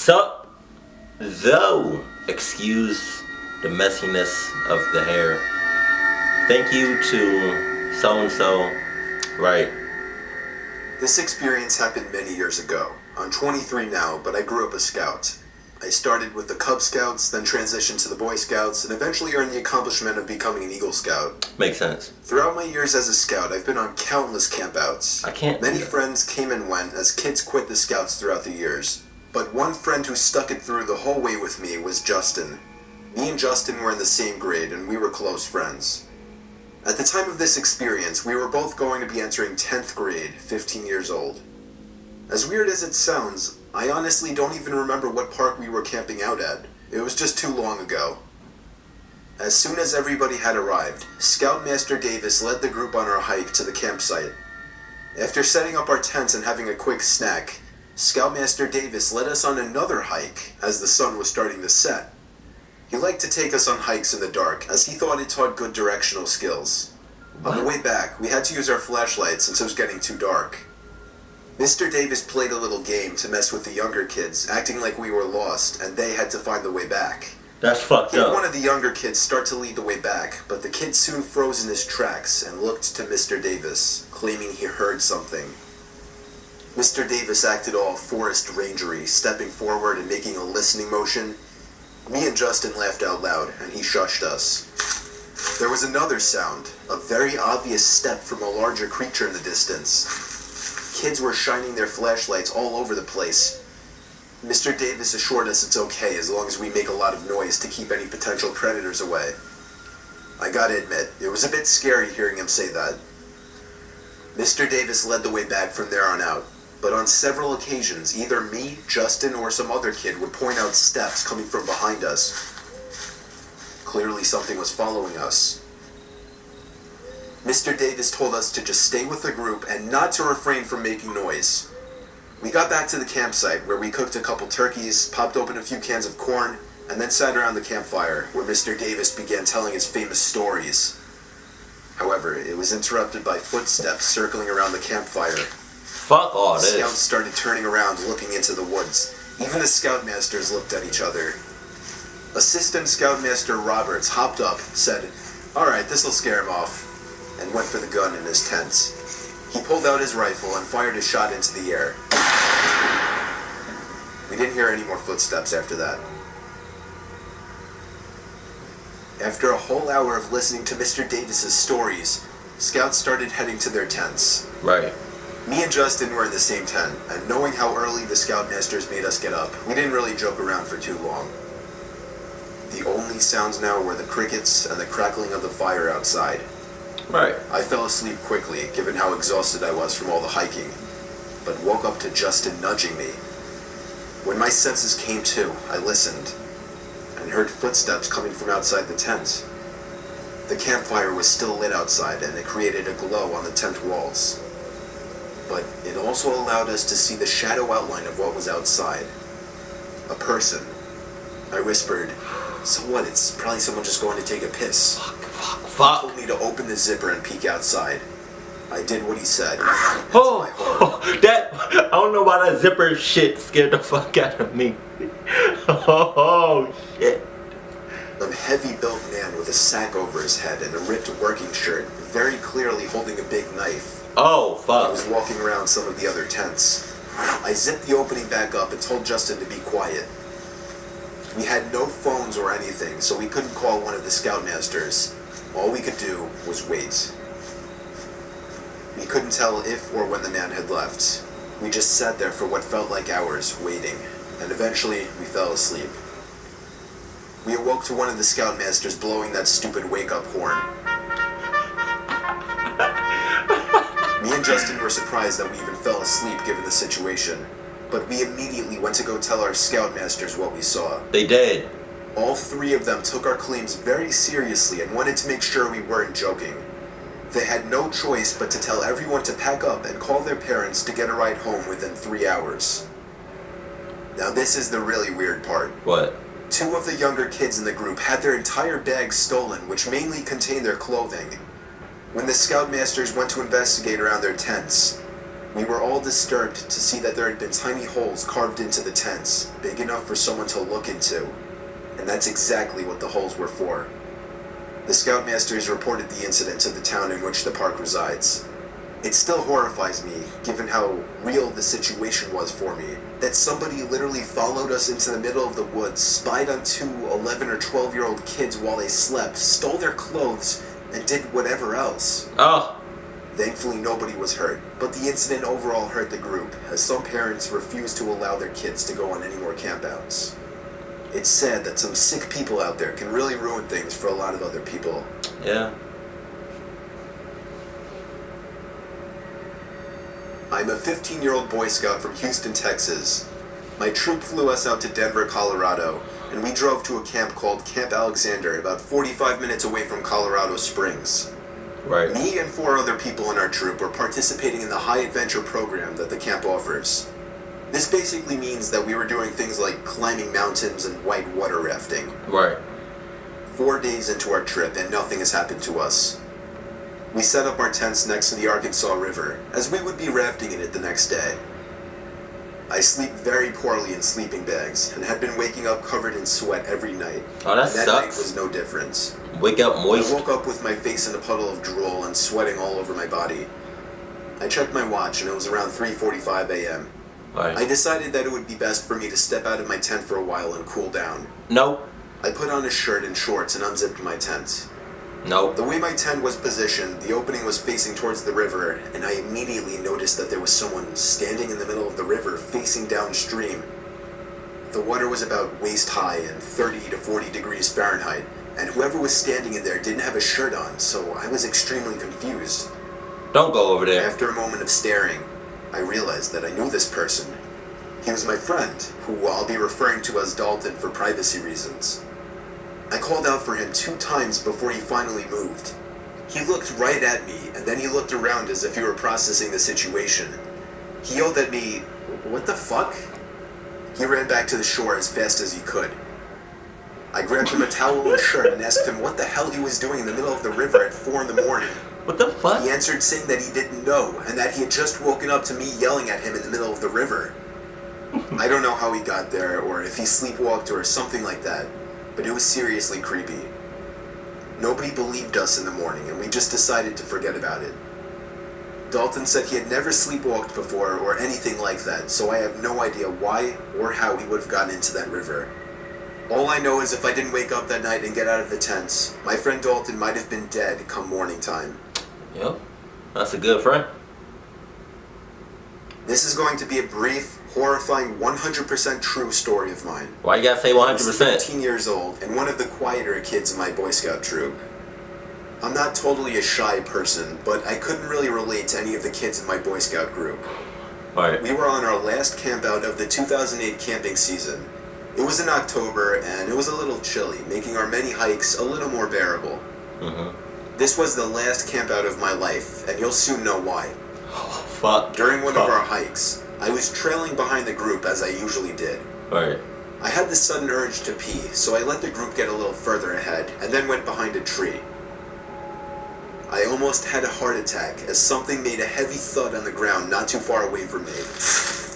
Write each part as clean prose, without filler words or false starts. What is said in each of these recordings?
Sup? Though, excuse the messiness of the hair. Thank you to so-and-so. Right. This experience happened many years ago. I'm 23 now, but I grew up a scout. I started with the Cub Scouts, then transitioned to the Boy Scouts, and eventually earned the accomplishment of becoming an Eagle Scout. Makes sense. Throughout my years as a scout, I've been on countless campouts. Many friends came and went as kids quit the Scouts throughout the years. But one friend who stuck it through the whole way with me was Justin. Me and Justin were in the same grade, and we were close friends. At the time of this experience, we were both going to be entering 10th grade, 15 years old. As weird as it sounds, I honestly don't even remember what park we were camping out at. It was just too long ago. As soon as everybody had arrived, Scoutmaster Davis led the group on our hike to the campsite. After setting up our tents and having a quick snack, Scoutmaster Davis led us on another hike as the sun was starting to set. He liked to take us on hikes in the dark as he thought it taught good directional skills. On the way back, we had to use our flashlights since it was getting too dark. Mr. Davis played a little game to mess with the younger kids, acting like we were lost and they had to find the way back. That's fucked He had up. one of the younger kids start to lead the way back, but the kid soon froze in his tracks and looked to Mr. Davis, claiming he heard something. Mr. Davis acted all forest rangery, stepping forward and making a listening motion. Me and Justin laughed out loud, and he shushed us. There was another sound, a very obvious step from a larger creature in the distance. Kids were shining their flashlights all over the place. Mr. Davis assured us it's okay as long as we make a lot of noise to keep any potential predators away. I gotta admit, it was a bit scary hearing him say that. Mr. Davis led the way back from there on out, but on several occasions, either me, Justin, or some other kid would point out steps coming from behind us. Clearly something was following us. Mr. Davis told us to just stay with the group and not to refrain from making noise. We got back to the campsite where we cooked a couple turkeys, popped open a few cans of corn, and then sat around the campfire where Mr. Davis began telling his famous stories. However, it was interrupted by footsteps circling around the campfire. Fuck all this. Scouts started turning around, looking into the woods. Even the Scoutmasters looked at each other. Assistant Scoutmaster Roberts hopped up, said, "Alright, this'll scare him off," and went for the gun in his tent. He pulled out his rifle and fired a shot into the air. We didn't hear any more footsteps after that. After a whole hour of listening to Mr. Davis's stories, Scouts started heading to their tents. Right. Me and Justin were in the same tent, and knowing how early the Scoutmasters made us get up, we didn't really joke around for too long. The only sounds now were the crickets and the crackling of the fire outside. Right. I fell asleep quickly, given how exhausted I was from all the hiking, but woke up to Justin nudging me. When my senses came to, I listened, and heard footsteps coming from outside the tent. The campfire was still lit outside, and it created a glow on the tent walls. But it also allowed us to see the shadow outline of what was outside. A person. I whispered, "So what? It's probably someone just going to take a piss." He told me to open the zipper and peek outside. I did what he said. That, I don't know why that zipper shit scared the fuck out of me. Oh, shit. A heavy-built man with a sack over his head and a ripped working shirt, very clearly holding a big knife. Oh, fuck. I was walking around some of the other tents. I zipped the opening back up and told Justin to be quiet. We had no phones or anything, so we couldn't call one of the Scoutmasters. All we could do was wait. We couldn't tell if or when the man had left. We just sat there for what felt like hours, waiting, and eventually we fell asleep. We awoke to one of the Scoutmasters blowing that stupid wake-up horn. Me and Justin were surprised that we even fell asleep given the situation, but we immediately went to go tell our Scoutmasters what we saw. They did. All three of them took our claims very seriously and wanted to make sure we weren't joking. They had no choice but to tell everyone to pack up and call their parents to get a ride home within 3 hours. Now this is the really weird part. What? Two of the younger kids in the group had their entire bags stolen, which mainly contained their clothing. When the Scoutmasters went to investigate around their tents, We were all disturbed to see that there had been tiny holes carved into the tents, big enough for someone to look into. And that's exactly what the holes were for. The Scoutmasters reported the incident to the town in which the park resides. It still horrifies me, given how real the situation was for me, that somebody literally followed us into the middle of the woods, spied on 2 11 or 12-year-old kids while they slept, stole their clothes, and did whatever else. Oh. Thankfully, nobody was hurt, but the incident overall hurt the group, as some parents refused to allow their kids to go on any more campouts. It's sad that some sick people out there can really ruin things for a lot of other people. Yeah. I'm a 15-year-old Boy Scout from Houston, Texas. My troop flew us out to Denver, Colorado, and we drove to a camp called Camp Alexander, about 45 minutes away from Colorado Springs. Right. Me and 4 other people in our troop were participating in the high adventure program that the camp offers. This basically means that we were doing things like climbing mountains and white water rafting. Right. 4 days into our trip and nothing has happened to us. We set up our tents next to the Arkansas River, as we would be rafting in it the next day. I sleep very poorly in sleeping bags, and had been waking up covered in sweat every night. Oh, that That sucks. night was no difference. Wake up moist. I woke up with my face in a puddle of drool and sweating all over my body. I checked my watch and it was around 3:45 a.m. Right. I decided that it would be best for me to step out of my tent for a while and cool down. Nope. I put on a shirt and shorts and unzipped my tent. Nope. The way my tent was positioned, the opening was facing towards the river, and I immediately noticed that there was someone standing in the middle of the river facing downstream. The water was about waist high and 30 to 40 degrees Fahrenheit, and whoever was standing in there didn't have a shirt on, so I was extremely confused. Don't go over there. After a moment of staring, I realized that I knew this person. He was my friend, who I'll be referring to as Dalton for privacy reasons. I called out for him 2 times before he finally moved. He looked right at me, and then he looked around as if he were processing the situation. He yelled at me, "What the fuck?" He ran back to the shore as fast as he could. I grabbed him a towel and shirt and asked him what the hell he was doing in the middle of the river at 4 in the morning. What the fuck? He answered saying that he didn't know, and that he had just woken up to me yelling at him in the middle of the river. I don't know how he got there, or if he sleepwalked or something like that, but it was seriously creepy. Nobody believed us in the morning, and we just decided to forget about it. Dalton said he had never sleepwalked before or anything like that, so I have no idea why or how he would have gotten into that river. All I know is if I didn't wake up that night and get out of the tents, my friend Dalton might have been dead come morning time. Yep. That's a good friend. This is going to be a brief, horrifying, 100% true story of mine. Why you gotta say I was 100%? 15 years old and one of the quieter kids in my Boy Scout troop. I'm not totally a shy person, but I couldn't really relate to any of the kids in my Boy Scout group. Right. We were on our last campout of the 2008 camping season. It was in October and it was a little chilly, making our many hikes a little more bearable. This was the last campout of my life, and you'll soon know why. Oh, fuck. During one of our hikes, I was trailing behind the group as I usually did. Right. I had this sudden urge to pee, so I let the group get a little further ahead, and then went behind a tree. I almost had a heart attack as something made a heavy thud on the ground not too far away from me.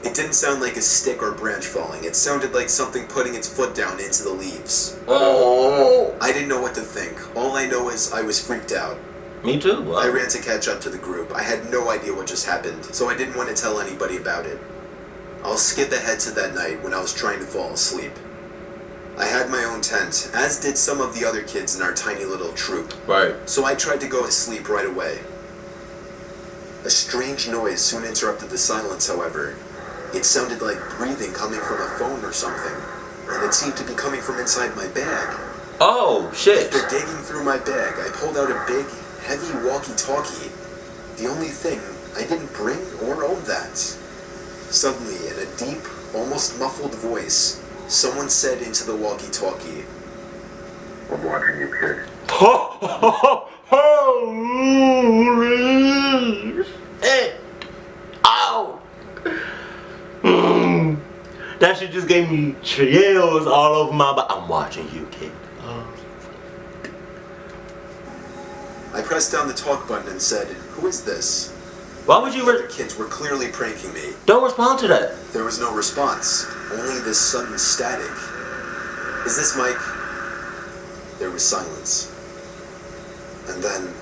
It didn't sound like a stick or branch falling, it sounded like something putting its foot down into the leaves. Oh. I didn't know what to think. All I know is I was freaked out. Me too. Wow. I ran to catch up to the group. I had no idea what just happened, so I didn't want to tell anybody about it. I'll skip ahead to that night when I was trying to fall asleep. I had my own tent, as did some of the other kids in our tiny little troop. Right. So I tried to go to sleep right away. A strange noise soon interrupted the silence, however. It sounded like breathing coming from a phone or something, and it seemed to be coming from inside my bag. Oh, shit. After digging through my bag, I pulled out a big, heavy walkie-talkie. The only thing, I didn't bring or own that. Suddenly, in a deep, almost muffled voice, someone said into the walkie-talkie, "I'm watching you, kid." Holy shit. Ow. That shit just gave me chills all over my body. I'm watching you, kid. I pressed down the talk button and said, "Who is this?" Why would you? The other kids were clearly pranking me. Don't respond to that. There was no response, only this sudden static. Is this Mike? There was silence. And then...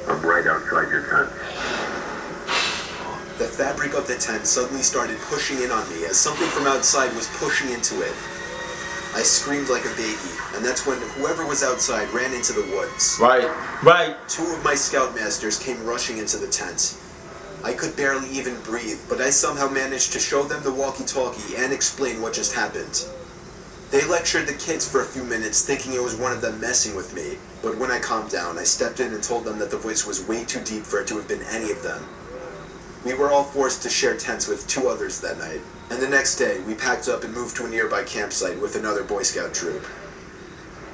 I'm right outside your tent. The fabric of the tent suddenly started pushing in on me as something from outside was pushing into it. I screamed like a baby, and that's when whoever was outside ran into the woods. Right. 2 of my scoutmasters came rushing into the tent. I could barely even breathe, but I somehow managed to show them the walkie-talkie and explain what just happened. They lectured the kids for a few minutes, thinking it was one of them messing with me, but when I calmed down, I stepped in and told them that the voice was way too deep for it to have been any of them. We were all forced to share tents with 2 others that night, and the next day, we packed up and moved to a nearby campsite with another Boy Scout troop.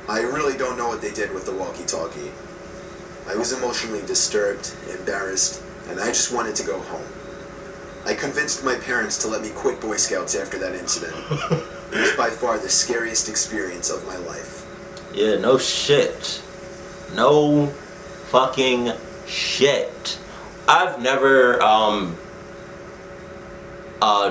I really don't know what they did with the walkie-talkie. I was emotionally disturbed, embarrassed, and I just wanted to go home. I convinced my parents to let me quit Boy Scouts after that incident. It was by far the scariest experience of my life. Yeah, no shit. No fucking shit. I've never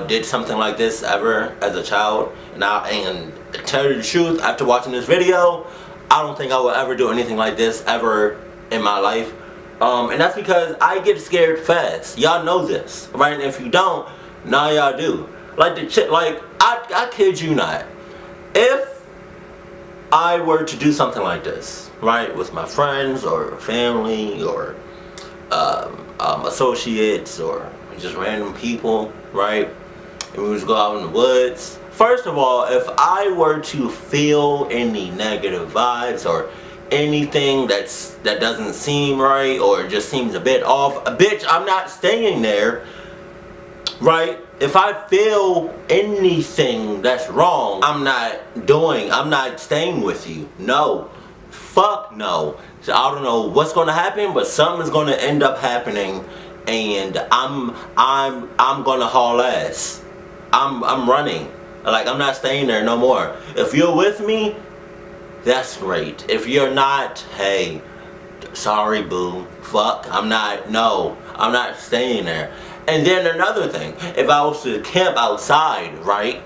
did something like this ever as a child. And to tell you the truth, after watching this video, I don't think I will ever do anything like this ever in my life. And that's because I get scared fast. Y'all know this, right? And if you don't, now y'all do. Like the shit, like I kid you not. If I were to do something like this, right, with my friends or family or associates or just random people, right, and we just go out in the woods. First of all, if I were to feel any negative vibes or anything that doesn't seem right or just seems a bit off, bitch, I'm not staying there, right? If I feel anything that's wrong, I'm not staying with you. No, fuck no. So I don't know what's gonna happen, but something's gonna end up happening, and I'm gonna haul ass. I'm running. Like, I'm not staying there no more. If you're with me, that's great. If you're not, hey, sorry boo, fuck, I'm not staying there. And then another thing, if I was to camp outside, right,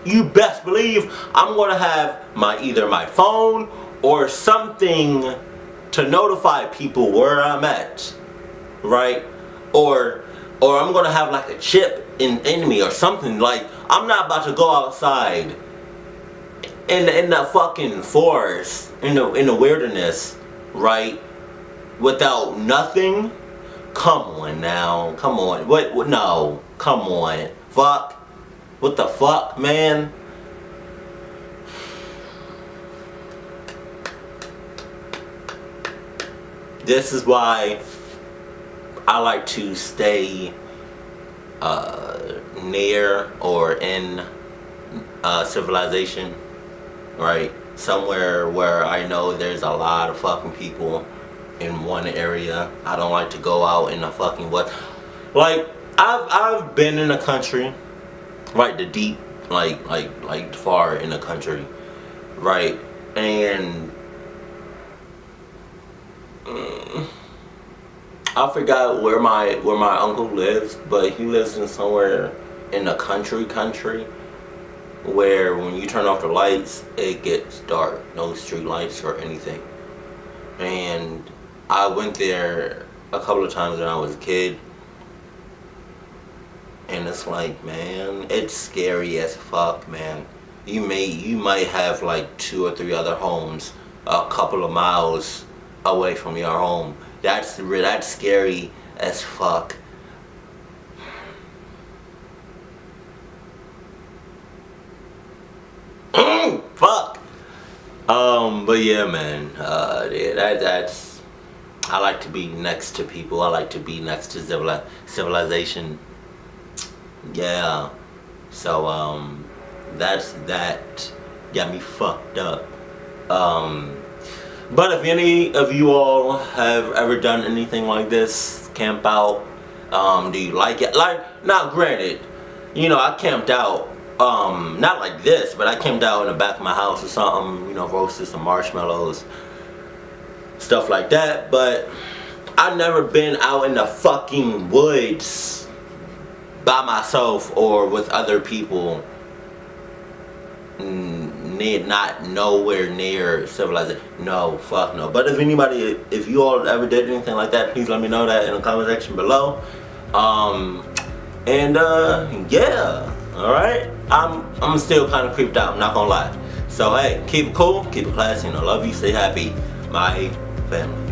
you best believe I'm gonna have either my phone or something to notify people where I'm at, right? Or I'm gonna have like a chip in me or something. Like, I'm not about to go outside in the fucking forest, in the wilderness, right, without nothing. Come on now, come on. What? No, come on. Fuck. What the fuck, man? This is why I like to stay near or in civilization, right? Somewhere where I know there's a lot of fucking people in one area. I don't like to go out in the fucking what. Like, I've been in the country, right? The deep, like far in the country, right? And I forgot where my uncle lives, but he lives in somewhere in the country where when you turn off the lights, it gets dark. No street lights or anything. And I went there a couple of times when I was a kid. And it's like, man, it's scary as fuck, man. You might have like 2 or 3 other homes a couple of miles away from your home. That's scary as fuck. Fuck. But yeah, man. That's. I like to be next to people. I like to be next to civilization. Yeah. So that got me fucked up. But if any of you all have ever done anything like this, camp out, do you like it? Like, now granted, you know, I camped out, not like this, but I camped out in the back of my house or something, you know, roasted some marshmallows, stuff like that. But I've never been out in the fucking woods by myself or with other people. Not nowhere near civilization. No, fuck no. But if you all ever did anything like that, please let me know that in the comment section below. Yeah, alright. I'm still kind of creeped out, I'm not gonna lie. So hey, keep it cool, keep it classy, love you, stay happy, my family.